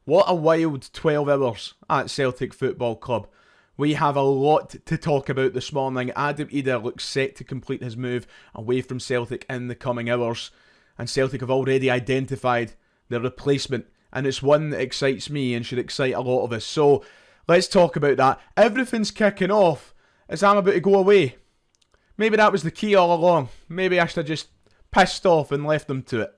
What a wild 12 hours at Celtic Football Club. We have a lot to talk about this morning. Adam Idah looks set to complete his move away from Celtic in the coming hours. And Celtic have already identified their replacement. And it's one that excites me and should excite a lot of us. So, let's talk about that. Everything's kicking off as I'm about to go away. Maybe that was the key all along. Maybe I should have just pissed off and left them to it.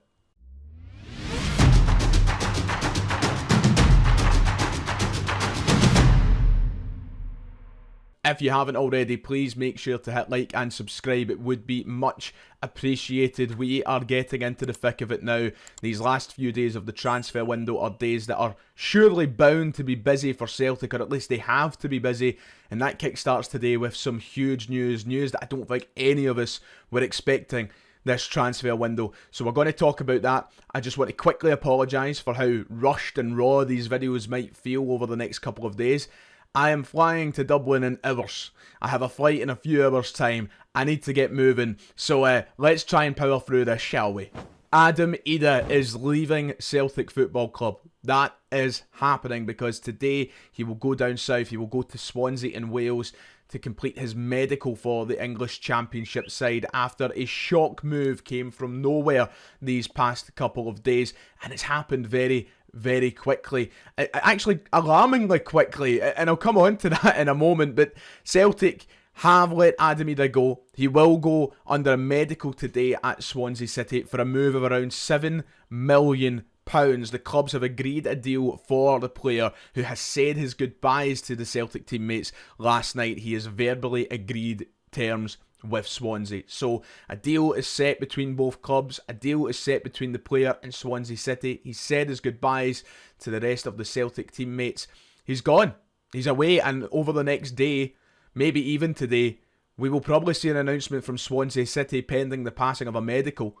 If you haven't already, please make sure to hit like and subscribe. It would be much appreciated. We are getting into the thick of it now. These last few days of the transfer window are days that are surely bound to be busy for Celtic, or at least they have to be busy. And that kickstarts today with some huge news that I don't think any of us were expecting this transfer window. So we're going to talk about that. I just want to quickly apologise for how rushed and raw these videos might feel over the next couple of days. I am flying to Dublin in hours. I have a flight in a few hours' time. I need to get moving. So let's try and power through this, shall we? Adam Idah is leaving Celtic Football Club. That is happening because today he will go down south. He will go to Swansea in Wales to complete his medical for the English Championship side after a shock move came from nowhere these past couple of days. And it's happened very quickly, actually alarmingly quickly, and I'll come on to that in a moment. But Celtic have let Adam Idah go. He will go under a medical today at Swansea City for a move of around £7 million. The clubs have agreed a deal for the player who has said his goodbyes to the Celtic teammates last night. He has verbally agreed terms with Swansea. So a deal is set between both clubs. A deal is set between the player and Swansea City. He said his goodbyes to the rest of the Celtic teammates. He's gone. He's away, and over the next day, maybe even today, we will probably see an announcement from Swansea City pending the passing of a medical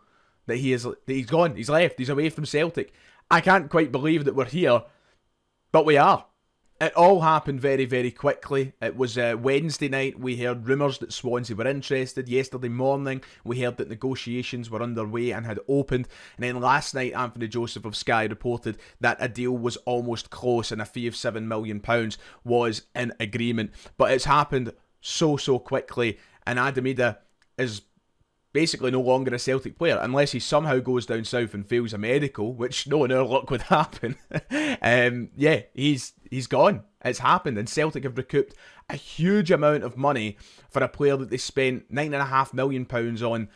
that he's gone. He's left. He's away from Celtic. I can't quite believe that we're here, but we are. It all happened very quickly. It was Wednesday night. We heard rumours that Swansea were interested. Yesterday morning, we heard that negotiations were underway and had opened. And then last night, Anthony Joseph of Sky reported that a deal was almost close and a fee of £7 million was in agreement. But it's happened so quickly, and Adam Idah is basically no longer a Celtic player unless he somehow goes down south and fails a medical, which no in our luck would happen. Yeah, he's gone. It's happened, and Celtic have recouped a huge amount of money for a player that they spent £9.5 million on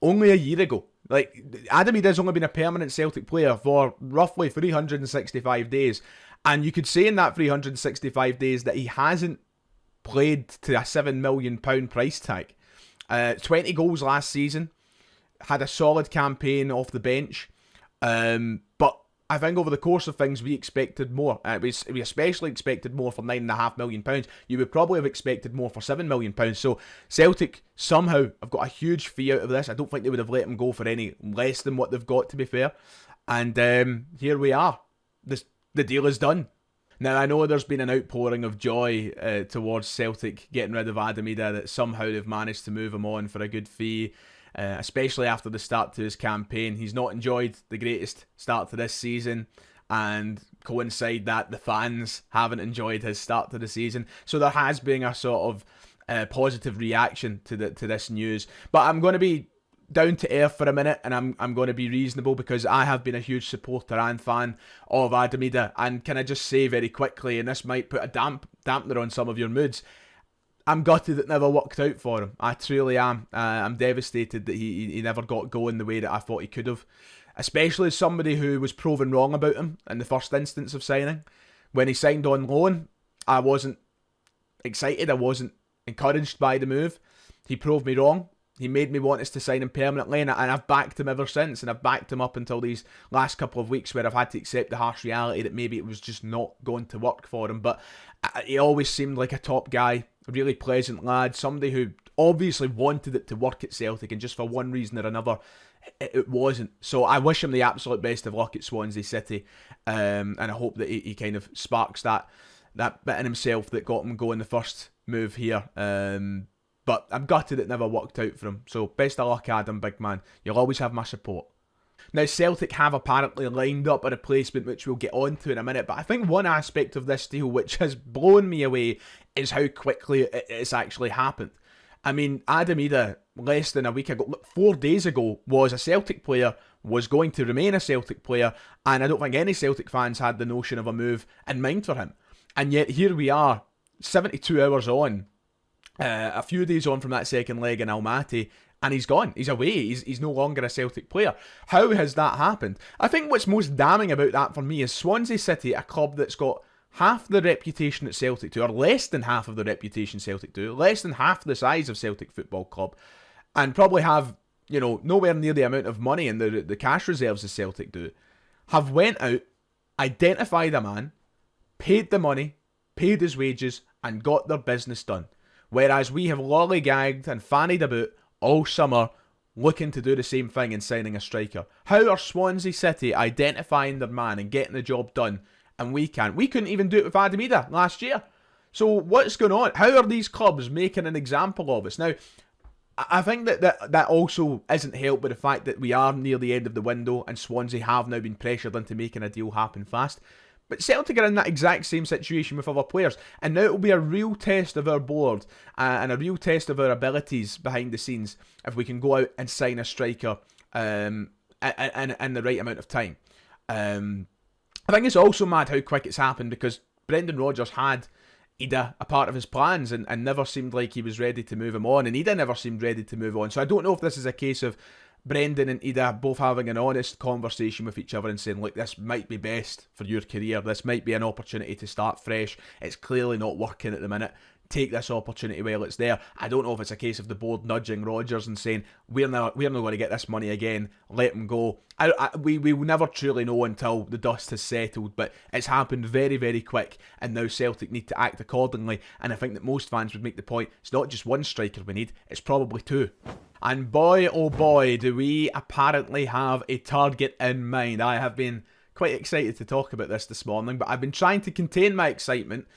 only a year ago. Like, Adam Idah's only been a permanent Celtic player for roughly 365 days, and you could say in that 365 days that he hasn't played to a £7 million price tag. 20 goals last season, had a solid campaign off the bench, but I think over the course of things we expected more. We especially expected more for £9.5 million. You would probably have expected more for £7 million. So Celtic somehow have got a huge fee out of this. I don't think they would have let him go for any less than what they've got, to be fair. And here we are. The deal is done. Now, I know there's been an outpouring of joy towards Celtic getting rid of Adam Idah, that somehow they've managed to move him on for a good fee, especially after the start to his campaign. He's not enjoyed the greatest start to this season, and coincide that the fans haven't enjoyed his start to the season. So there has been a sort of positive reaction to this news. But I'm going to be down to earth for a minute, and I'm going to be reasonable because I have been a huge supporter and fan of Adam Idah. And can I just say very quickly, and this might put a dampener on some of your moods, I'm gutted it never worked out for him. I truly am. I'm devastated that he never got going the way that I thought he could have, especially as somebody who was proven wrong about him in the first instance of signing. When he signed on loan, I wasn't excited. I wasn't encouraged by the move. He proved me wrong. He made me want us to sign him permanently, and I've backed him ever since, and I've backed him up until these last couple of weeks where I've had to accept the harsh reality that maybe it was just not going to work for him. But he always seemed like a top guy, a really pleasant lad, somebody who obviously wanted it to work at Celtic, and just for one reason or another, it wasn't. So I wish him the absolute best of luck at Swansea City, and I hope that he kind of sparks that bit in himself that got him going the first move here. But I'm gutted it never worked out for him. So best of luck, Adam, big man. You'll always have my support. Now, Celtic have apparently lined up a replacement, which we'll get on to in a minute, but I think one aspect of this deal which has blown me away is how quickly it's actually happened. I mean, Adam Idah, less than a week ago, 4 days ago, was a Celtic player, was going to remain a Celtic player, and I don't think any Celtic fans had the notion of a move in mind for him. And yet, here we are, 72 hours on, a few days on from that second leg in Almaty, and he's gone. He's away. He's no longer a Celtic player. How has that happened? I think what's most damning about that for me is Swansea City, a club that's got half the reputation that Celtic do, or less than half of the reputation Celtic do, less than half the size of Celtic Football Club, and probably have, you know, nowhere near the amount of money in the cash reserves as Celtic do, have went out, identified a man, paid the money, paid his wages, and got their business done. Whereas we have lollygagged and fannied about all summer looking to do the same thing and signing a striker. How are Swansea City identifying their man and getting the job done, and we can't? We couldn't even do it with Adam Idah last year. So what's going on? How are these clubs making an example of us? Now, I think that also isn't helped by the fact that we are near the end of the window and Swansea have now been pressured into making a deal happen fast. But Celtic are in that exact same situation with other players, and now it will be a real test of our board and a real test of our abilities behind the scenes if we can go out and sign a striker in the right amount of time. I think it's also mad how quick it's happened, because Brendan Rodgers had Idah a part of his plans and never seemed like he was ready to move him on, and Idah never seemed ready to move on. So I don't know if this is a case of Brendan and Idah both having an honest conversation with each other and saying, look, this might be best for your career, this might be an opportunity to start fresh, it's clearly not working at the minute, take this opportunity while it's there. I don't know if it's a case of the board nudging Rodgers and saying, we're not going to get this money again, let him go. We will never truly know until the dust has settled, but it's happened very, very quick, and now Celtic need to act accordingly. And I think that most fans would make the point, it's not just one striker we need, it's probably two. And boy, oh boy, do we apparently have a target in mind. I have been quite excited to talk about this morning, but I've been trying to contain my excitement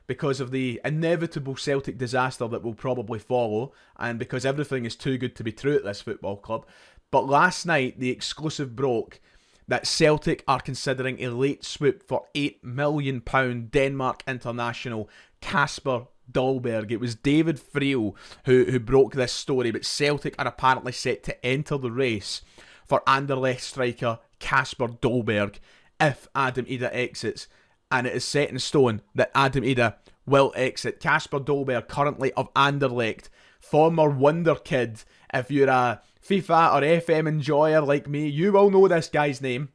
because of the inevitable Celtic disaster that will probably follow, and because everything is too good to be true at this football club. But last night, the exclusive broke that Celtic are considering a late swoop for £8 million Denmark international Kasper Dolberg. It was David Friel who broke this story, but Celtic are apparently set to enter the race for Anderlecht striker Kasper Dolberg if Adam Idah exits, and it is set in stone that Adam Idah will exit. Kasper Dolberg, currently of Anderlecht, former wonder kid. If you're a FIFA or FM enjoyer like me, you will know this guy's name.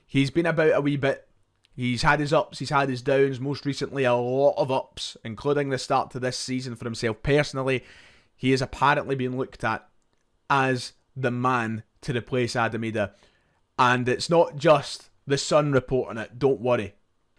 He's been about a wee bit. He's had his ups, he's had his downs, most recently a lot of ups, including the start to this season for himself personally. He is apparently being looked at as the man to replace Adam Idah. And it's not just The Sun reporting it, don't worry.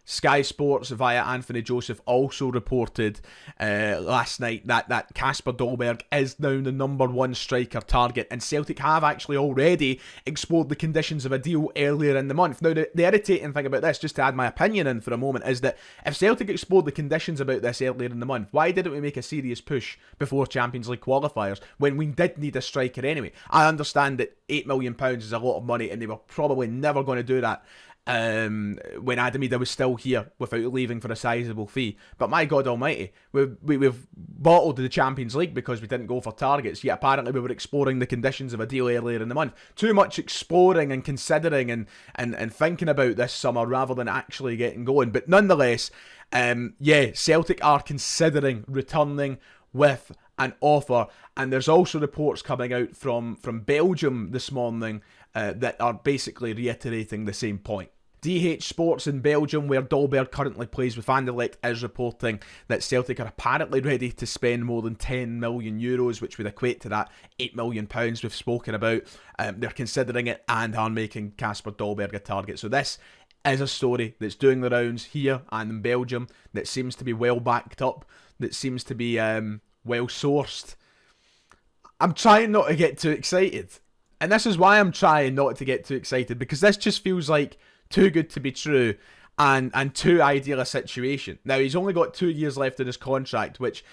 Sky Sports via Anthony Joseph also reported last night that Kasper Dolberg is now the number one striker target, and Celtic have actually already explored the conditions of a deal earlier in the month. Now, the irritating thing about this, just to add my opinion in for a moment, is that if Celtic explored the conditions about this earlier in the month, why didn't we make a serious push before Champions League qualifiers when we did need a striker anyway? I understand that £8 million is a lot of money, and they were probably never going to do that when Adam Idah was still here without leaving for a sizable fee. But my God almighty, we've bottled the Champions League because we didn't go for targets, yet apparently we were exploring the conditions of a deal earlier in the month. Too much exploring and considering and thinking about this summer rather than actually getting going. But nonetheless, Celtic are considering returning with an offer, and there's also reports coming out from Belgium this morning that are basically reiterating the same point. DH Sports in Belgium, where Dolberg currently plays with Anderlecht, is reporting that Celtic are apparently ready to spend more than €10 million, which would equate to that £8 million we've spoken about. They're considering it and are making Kasper Dolberg a target. So this is a story that's doing the rounds here and in Belgium, that seems to be well backed up, that seems to be well sourced. I'm trying not to get too excited. And this is why I'm trying not to get too excited, because this just feels like too good to be true and too ideal a situation. Now, he's only got 2 years left in his contract, which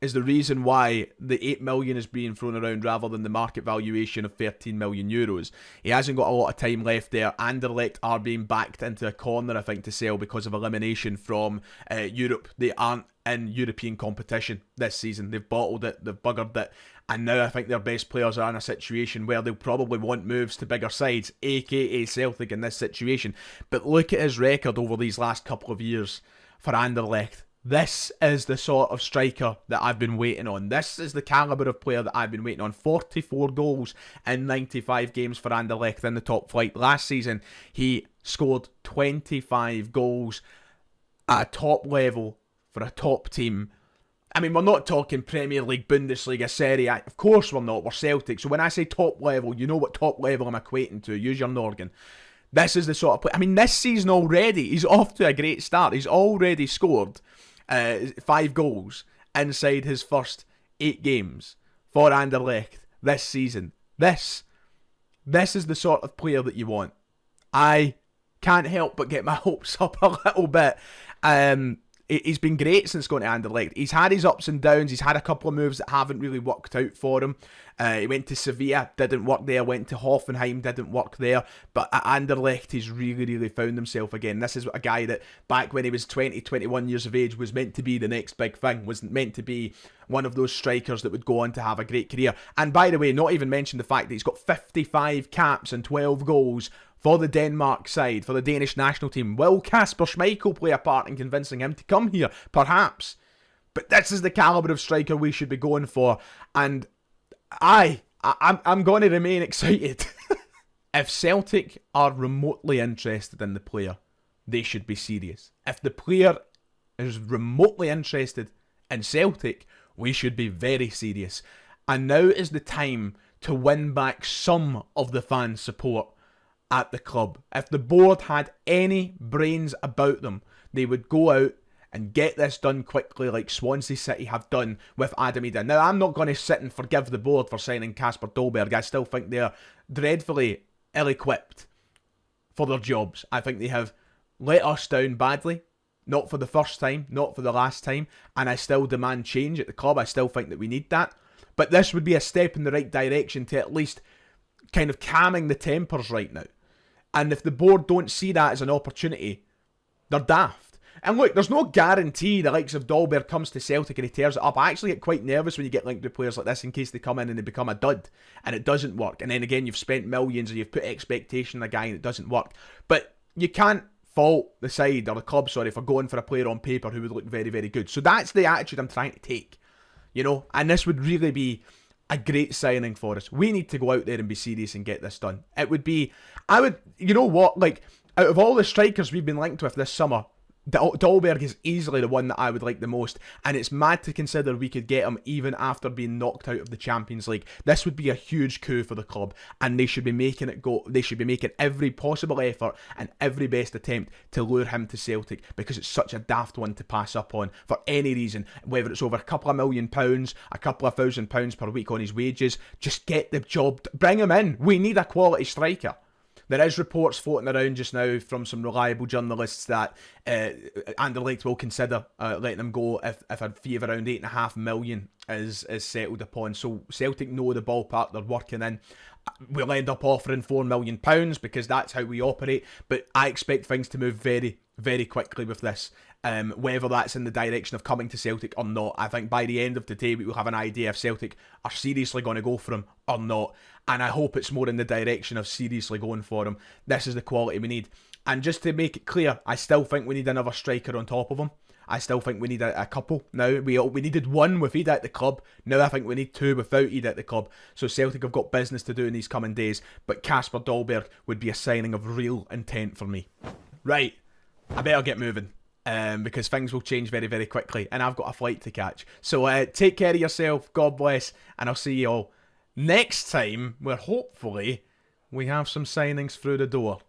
is the reason why the 8 million is being thrown around rather than the market valuation of 13 million euros. He hasn't got a lot of time left there. Anderlecht are being backed into a corner, I think, to sell because of elimination from Europe. They aren't in European competition this season. They've bottled it, they've buggered it, and now I think their best players are in a situation where they'll probably want moves to bigger sides, aka Celtic in this situation. But look at his record over these last couple of years for Anderlecht. This is the sort of striker that I've been waiting on. This is the calibre of player that I've been waiting on. 44 goals in 95 games for Anderlecht in the top flight. Last season, he scored 25 goals at a top level for a top team. I mean, we're not talking Premier League, Bundesliga, Serie A. Of course we're not. We're Celtic. So when I say top level, you know what top level I'm equating to. Use your noggin. This is the sort of play. I mean, this season already, he's off to a great start. He's already scored 5 goals inside his first 8 games for Anderlecht this season. This is the sort of player that you want. I can't help but get my hopes up a little bit. He's been great since going to Anderlecht. He's had his ups and downs. He's had a couple of moves that haven't really worked out for him. He went to Sevilla, didn't work there. Went to Hoffenheim, didn't work there. But at Anderlecht, he's really found himself again. This is a guy that back when he was 20, 21 years of age was meant to be the next big thing. Was meant to be one of those strikers that would go on to have a great career. And by the way, not even mention the fact that he's got 55 caps and 12 goals for the Denmark side, for the Danish national team. Will Kasper Schmeichel play a part in convincing him to come here? Perhaps. But this is the calibre of striker we should be going for. And I'm going to remain excited. If Celtic are remotely interested in the player, they should be serious. If the player is remotely interested in Celtic, we should be very serious. And now is the time to win back some of the fan support at the club. If the board had any brains about them, they would go out and get this done quickly like Swansea City have done with Adam Ida. Now, I'm not going to sit and forgive the board for signing Kasper Dolberg. I still think they're dreadfully ill-equipped for their jobs. I think they have let us down badly. Not for the first time, not for the last time. And I still demand change at the club. I still think that we need that. But this would be a step in the right direction to at least kind of calming the tempers right now. And if the board don't see that as an opportunity, they're daft. And look, there's no guarantee the likes of Dolberg comes to Celtic and he tears it up. I actually get quite nervous when you get linked with players like this in case they come in and they become a dud and it doesn't work. And then again, you've spent millions or you've put expectation on a guy and it doesn't work. But you can't fault the side, or the club, sorry, for going for a player on paper who would look very good. So that's the attitude I'm trying to take, you know. And this would really be a great signing for us. We need to go out there and be serious and get this done. It would be, you know what, like, out of all the strikers we've been linked with this summer, Dolberg is easily the one that I would like the most, and it's mad to consider we could get him even after being knocked out of the Champions League. This would be a huge coup for the club, and they should be making it go. They should be making every possible effort and every best attempt to lure him to Celtic, because it's such a daft one to pass up on for any reason, whether it's over a couple of £1 million, a couple of £1,000 per week on his wages. Just get the job, bring him in. We need a quality striker. There is reports floating around just now from some reliable journalists that Anderlecht will consider letting them go if a fee of around £8.5 million is settled upon. So Celtic know the ballpark they're working in. We'll end up offering £4 million because that's how we operate. But I expect things to move very quickly with this. Whether that's in the direction of coming to Celtic or not. I think by the end of the day we will have an idea if Celtic are seriously going to go for him or not. And I hope it's more in the direction of seriously going for him. This is the quality we need. And just to make it clear, I still think we need another striker on top of him. I still think we need a couple now. We needed one with Ida at the club. Now I think we need two without Ida at the club. So Celtic have got business to do in these coming days. But Kasper Dolberg would be a signing of real intent for me. Right, I better get moving. Because things will change very quickly. And I've got a flight to catch. So take care of yourself. God bless. And I'll see you all next time, where hopefully we have some signings through the door.